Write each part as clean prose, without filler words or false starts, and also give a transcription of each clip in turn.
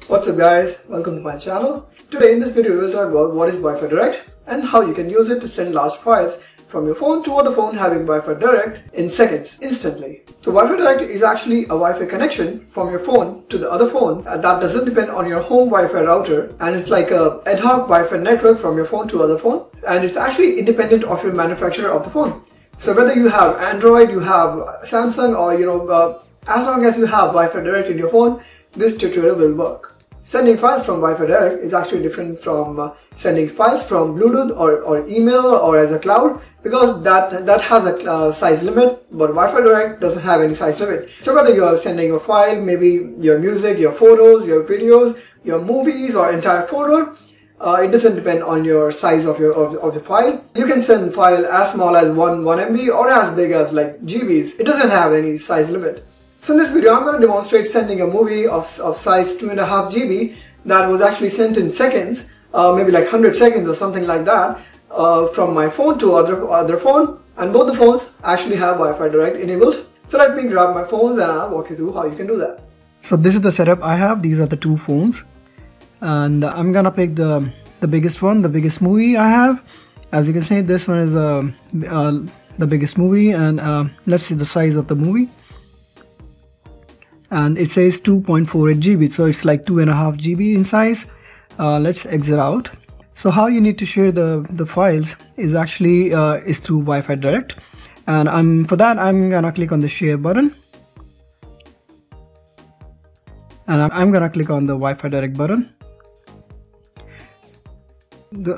What's up guys, welcome to my channel. Today in this video we will talk about what is Wi-Fi Direct and how you can use it to send large files from your phone to other phone having Wi-Fi Direct in seconds, instantly. So Wi-Fi Direct is actually a Wi-Fi connection from your phone to the other phone that doesn't depend on your home Wi-Fi router, and it's like a ad hoc Wi-Fi network from your phone to other phone, and it's actually independent of your manufacturer of the phone. So whether you have Android, you have Samsung, or as long as you have Wi-Fi Direct in your phone, this tutorial will work. Sending files from Wi-Fi Direct is actually different from sending files from Bluetooth or email or as a cloud, because that has a size limit, but Wi-Fi Direct doesn't have any size limit. So whether you are sending a file, maybe your music, your photos, your videos, your movies, or entire folder, it doesn't depend on your size of your file. You can send file as small as 1 MB or as big as like GBs. It doesn't have any size limit. So in this video I'm going to demonstrate sending a movie of size 2.5 GB that was actually sent in seconds, maybe like 100 seconds or something like that, from my phone to other phone, and both the phones actually have Wi-Fi Direct enabled. So let me grab my phones and I'll walk you through how you can do that. So this is the setup I have. These are the two phones, and I'm gonna pick the biggest one, the biggest movie I have. As you can see, this one is the biggest movie, and let's see the size of the movie. And it says 2.48 GB, so it's like 2.5 GB in size. Let's exit out. So how you need to share the files is actually is through Wi-Fi Direct, and for that I'm gonna click on the share button, and I'm gonna click on the Wi-Fi Direct button.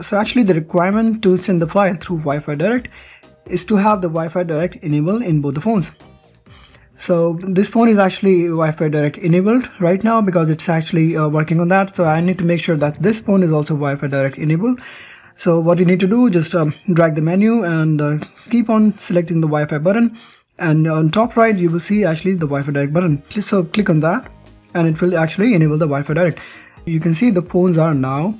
So actually the requirement to send the file through Wi-Fi Direct is to have the Wi-Fi Direct enabled in both the phones. So this phone is actually Wi-Fi Direct enabled right now because it's actually working on that. So I need to make sure that this phone is also Wi-Fi Direct enabled. So what you need to do, just drag the menu and keep on selecting the Wi-Fi button, and on top right you will see actually the Wi-Fi Direct button. So click on that and it will actually enable the Wi-Fi Direct. You can see the phones are now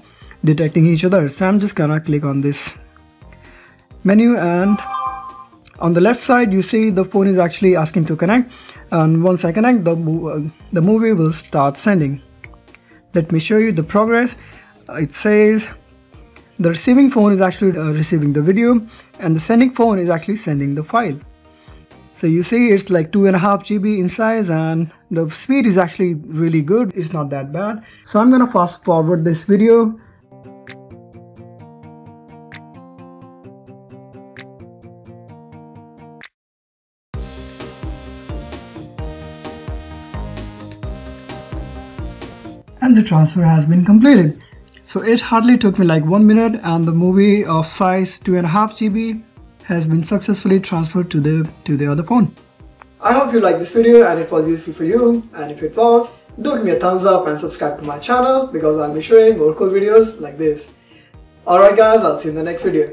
detecting each other. So I'm just gonna click on this menu, and on the left side you see the phone is actually asking to connect, and once I connect, the movie will start sending. Let me show you the progress. It says the receiving phone is actually receiving the video, and the sending phone is actually sending the file. So you see it's like 2.5 GB in size, and the speed is actually really good. It's not that bad. So I'm gonna fast forward this video. And the transfer has been completed. So it hardly took me like 1 minute, and the movie of size 2.5 GB has been successfully transferred to the other phone. I hope you liked this video and it was useful for you, and if it was, do give me a thumbs up and subscribe to my channel, because I'll be showing more cool videos like this. Alright guys, I'll see you in the next video.